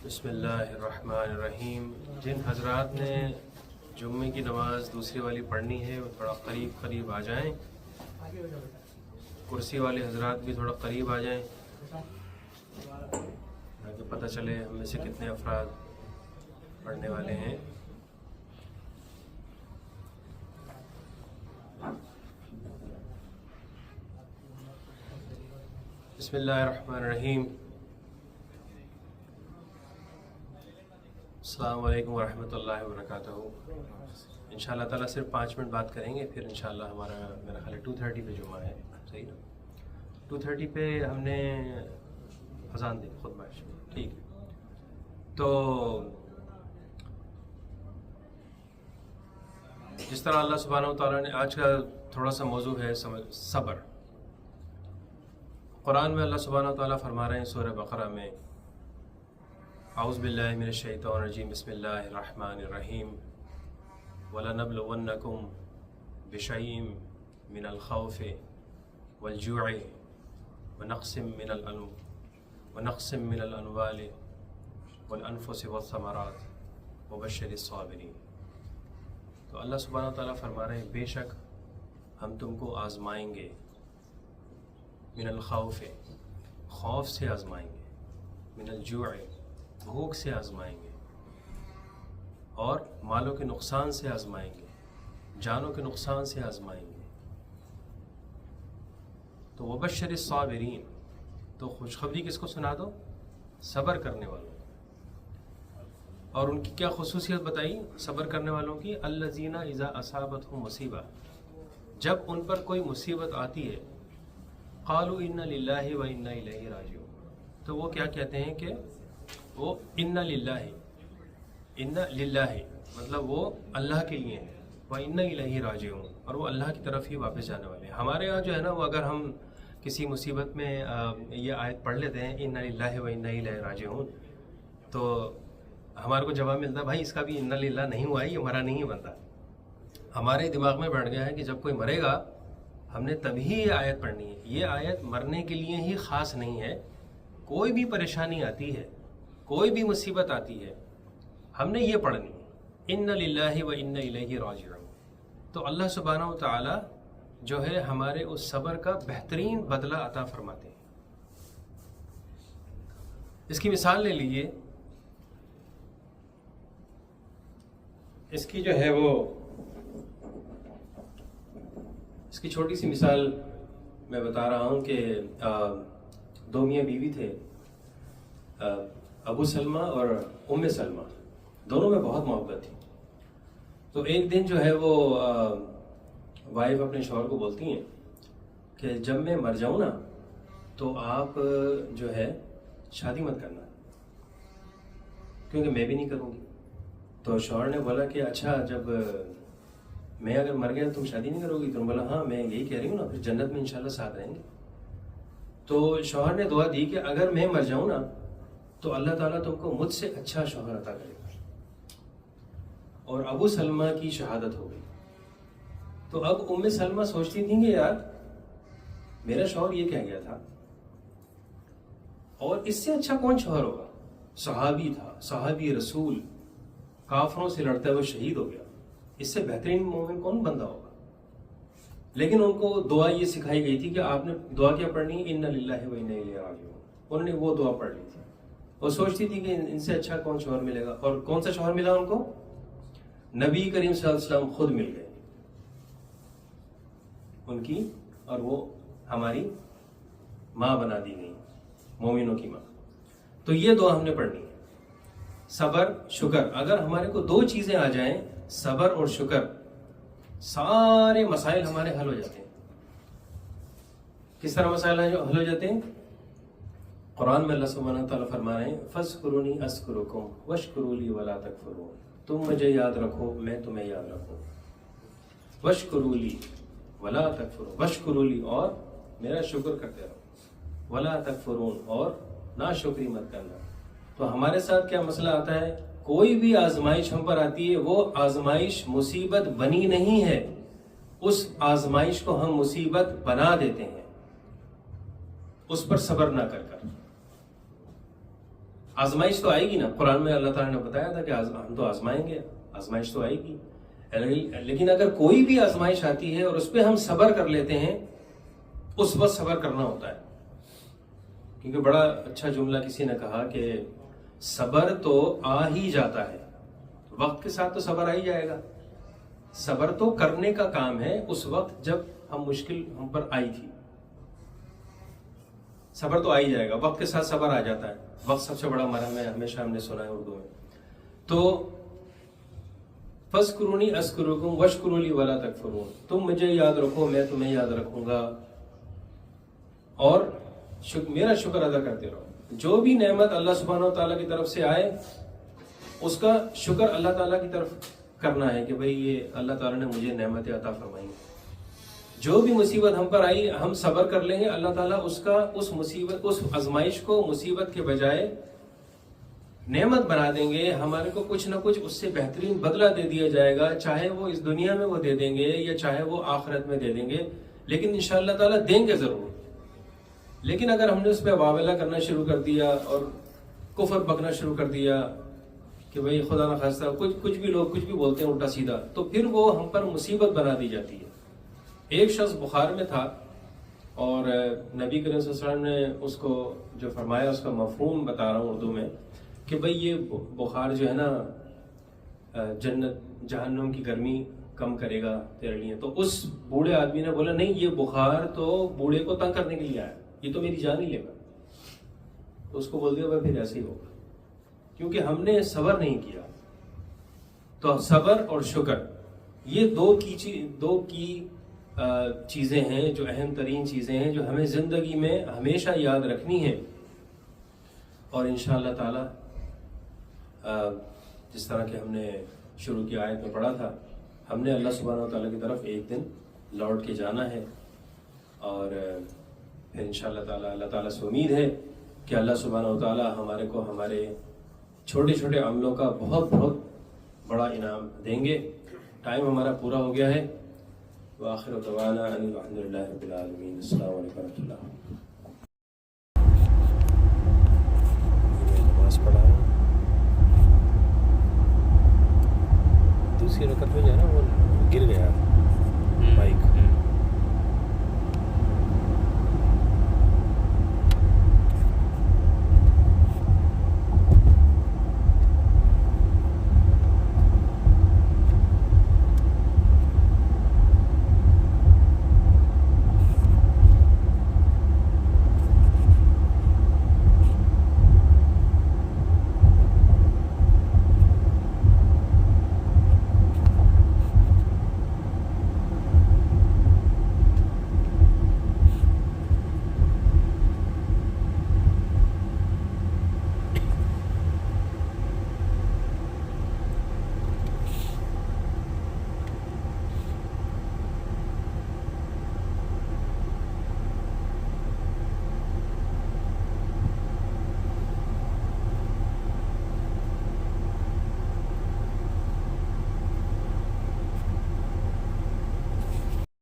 بسم اللہ الرحمن الرحیم۔ جن حضرات نے جمعے کی نماز دوسری والی پڑھنی ہے وہ تھوڑا قریب آ جائیں، کرسی والے حضرات بھی تھوڑا قریب آ جائیں تاکہ پتہ چلے ہم میں سے کتنے افراد پڑھنے والے ہیں۔ بسم اللہ الرحمن الرحیم۔ السلام علیکم ورحمۃ اللہ وبرکاتہ۔ انشاءاللہ تعالیٰ صرف 5 منٹ بات کریں گے، پھر انشاءاللہ ہمارا میرا خیال ہے 2:30 پہ جمعہ ہے، صحیح نا؟ 2:30 پہ ہم نے اذان دی، خطبہ ٹھیک ہے۔ تو جس طرح اللہ سبحانہ و تعالیٰ نے آج کا تھوڑا سا موضوع ہے صبر۔ قرآن میں اللہ سبحانہ و تعالیٰ فرما رہے ہیں سورہ بقرہ میں، اعوذ باللہ من الشیطان الرجیم، بسم اللہ الرحمن الرحیم، وَلَنَبْلُوَنَّكُمْ بِشَيْءٍ مِّنَ الْخَوْفِ وَالْجُوعِ وَنَقْصٍ مِّنَ الْأَمْوَالِ وَالْأَنفُسِ وَالثَّمَرَاتِ وَبَشِّرِ الصَّابِرِينَ۔ تو اللہ سبحانہ و تعالیٰ فرما رہے ہیں بے شک ہم تم کو آزمائیں گے، من الخوف، خوف سے آزمائیں گے، من الجوع، بھوک سے آزمائیں گے، اور مالوں کے نقصان سے آزمائیں گے، جانوں کے نقصان سے آزمائیں گے۔ تو وبشر الصابرین، تو خوشخبری کس کو سنا دو؟ صبر کرنے والوں۔ اور ان کی کیا خصوصیت بتائی صبر کرنے والوں کی؟ الذین اذا اصابتہم مصیبہ، جب ان پر کوئی مصیبت آتی ہے، قالوا انا للہ و انا الیہ راجعون، تو وہ کیا کہتے ہیں کہ وہ انا للہ مطلب وہ اللہ کے لیے ہے، و انا الیہ راجعون، اور وہ اللہ کی طرف ہی واپس جانے والے ہیں۔ ہمارے یہاں جو ہے نا، وہ اگر ہم کسی مصیبت میں یہ آیت پڑھ لیتے ہیں انا للہ و انا الیہ راجعون، تو ہمارے کو جواب ملتا ہے بھائی اس کا بھی انا للہ نہیں ہوا ہے، یہ مرا نہیں بنتا۔ ہمارے دماغ میں بیٹھ گیا ہے کہ جب کوئی مرے گا ہم نے تبھی یہ آیت پڑھنی ہے۔ یہ آیت مرنے کے لیے ہی خاص نہیں ہے، کوئی بھی پریشانی آتی ہے، کوئی بھی مصیبت آتی ہے، ہم نے یہ پڑھنی ہے، انا للہ و انا الیہ راجعون۔ تو اللہ سبحانہ و تعالی جو ہے ہمارے اس صبر کا بہترین بدلہ عطا فرماتے ہیں۔ اس کی مثال لے لیجیے، اس کی جو ہے وہ اس کی چھوٹی سی مثال میں بتا رہا ہوں کہ دو میاں بیوی تھے، ابو سلمہ اور ام سلمہ، دونوں میں بہت محبت تھی۔ تو ایک دن جو ہے وہ وائف اپنے شوہر کو بولتی ہیں کہ جب میں مر جاؤں نا تو آپ جو ہے شادی مت کرنا، کیونکہ میں بھی نہیں کروں گی۔ تو شوہر نے بولا کہ اچھا جب میں اگر مر گیا تم شادی نہیں کرو گی؟ تم بولا ہاں میں یہی کہہ رہی ہوں نا، پھر جنت میں انشاءاللہ ساتھ رہیں گے۔ تو شوہر نے دعا دی کہ اگر میں مر جاؤں نا تو اللہ تعالیٰ تم کو مجھ سے اچھا شوہر عطا کرے گا، اور ابو سلمہ کی شہادت ہو گئی۔ تو اب ام سلمہ سوچتی تھیں کہ یار میرا شوہر یہ کہہ گیا تھا، اور اس سے اچھا کون شوہر ہوگا؟ صحابی تھا، صحابی رسول، کافروں سے لڑتے ہوئے شہید ہو گیا، اس سے بہترین مومن کون بندہ ہوگا؟ لیکن ان کو دعا یہ سکھائی گئی تھی کہ آپ نے دعا کیا پڑھنی ہے؟ انا للہ و انا الیہ راجعون۔ انہوں نے وہ دعا پڑھ لی تھی، وہ سوچتی تھی کہ ان سے اچھا کون شوہر ملے گا، اور کون سا شوہر ملا ان کو؟ نبی کریم صلی اللہ علیہ وسلم خود مل گئے ان کی، اور وہ ہماری ماں بنا دی گئی، مومنوں کی ماں۔ تو یہ دعا ہم نے پڑھنی ہے، صبر شکر۔ اگر ہمارے کو دو چیزیں آ جائیں، صبر اور شکر، سارے مسائل ہمارے حل ہو جاتے ہیں۔ کس طرح مسائل حل ہو جاتے ہیں؟ قرآن میں اللہ سبحانہ تعالیٰ فرما رہے ہیں فَاذْكُرُونِي أَذْكُرُكُمْ وَاشْكُرُوا لِي وَلَا تَكْفُرُونِ، تم مجھے یاد رکھو میں تمہیں یاد رکھوں، وَاشْكُرُوا لِي وَلَا تَكْفُرُونَ، وَاشْكُرُوا لِي اور میرا شکر کرتے رہو، وَلَا تَكْفُرُونَ اور ناشکری مت کرنا۔ تو ہمارے ساتھ کیا مسئلہ آتا ہے؟ کوئی بھی آزمائش ہم پر آتی ہے، وہ آزمائش مصیبت بنی نہیں ہے، اس آزمائش کو ہم مصیبت بنا دیتے ہیں اس پر صبر نہ کر کر۔ آزمائش تو آئے گی نا، قرآن میں اللہ تعالیٰ نے بتایا تھا کہ ہم تو آزمائیں گے، آزمائش تو آئے گی، لیکن اگر کوئی بھی آزمائش آتی ہے اور اس پہ ہم صبر کر لیتے ہیں، اس وقت صبر کرنا ہوتا ہے. کیونکہ بڑا اچھا جملہ کسی نے کہا کہ صبر تو آ ہی جاتا ہے، وقت کے ساتھ تو صبر آ ہی جائے گا. صبر تو کرنے کا کام ہے اس وقت جب مشکل ہم پر آئی تھی، صبر تو آ ہی جائے گا، وقت کے ساتھ صبر آ جاتا ہے. وقت سب سے بڑا مرہم ہے، ہمیشہ ہم نے سنا ہے اردو میں. تو فَاذْكُرُونِي أَذْكُرْكُمْ وَاشْكُرُوا لِي وَلَا تَكْفُرُونَ، تم مجھے یاد رکھو، میں تمہیں یاد رکھوں گا، اور میرا شکر ادا کرتے رہو. جو بھی نعمت اللہ سبحانہ و تعالیٰ کی طرف سے آئے اس کا شکر اللہ تعالیٰ کی طرف کرنا ہے کہ بھئی یہ اللہ تعالیٰ نے مجھے نعمت عطا فرمائی. جو بھی مصیبت ہم پر آئی ہم صبر کر لیں گے، اللہ تعالیٰ اس مصیبت، اس آزمائش کو مصیبت کے بجائے نعمت بنا دیں گے. ہمارے کو کچھ نہ کچھ اس سے بہترین بدلہ دے دیا جائے گا، چاہے وہ اس دنیا میں وہ دے دیں گے یا چاہے وہ آخرت میں دے دیں گے، لیکن انشاءاللہ تعالیٰ دیں گے ضرور. لیکن اگر ہم نے اس پہ واویلا کرنا شروع کر دیا اور کفر بکنا شروع کر دیا کہ بھئی خدا نہ خواستہ کچھ بھی لوگ کچھ بھی بولتے ہیں الٹا سیدھا، تو پھر وہ ہم پر مصیبت بنا دی جاتی ہے. ایک شخص بخار میں تھا اور نبی کریم صلی اللہ علیہ وسلم نے اس کو جو فرمایا اس کا مفہوم بتا رہا ہوں اردو میں کہ بھئی یہ بخار جو ہے نا جنت جہنم کی گرمی کم کرے گا تیرے لیے. تو اس بوڑھے آدمی نے بولا نہیں، یہ بخار تو بوڑھے کو تنگ کرنے کے لیے آیا، یہ تو میری جان ہی لے گا. تو اس کو بول دیا بھائی پھر ایسے ہی ہوگا، کیونکہ ہم نے صبر نہیں کیا. تو صبر اور شکر یہ دو کی چیزیں ہیں جو اہم ترین چیزیں ہیں جو ہمیں زندگی میں ہمیشہ یاد رکھنی ہیں. اور انشاءاللہ تعالی جس طرح کہ ہم نے شروع کی آیت میں پڑھا تھا، ہم نے اللہ سبحانہ و تعالیٰ کی طرف ایک دن لوٹ کے جانا ہے. اور پھر انشاءاللہ تعالیٰ اللہ تعالیٰ سے امید ہے کہ اللہ سبحانہ و تعالیٰ ہمارے چھوٹے چھوٹے عملوں کا بہت بہت بڑا انعام دیں گے. ٹائم ہمارا پورا ہو گیا ہے. وآخر دعوانا ان الحمد للہ رب العالمین. السلام علیکم و رحمۃ اللہ.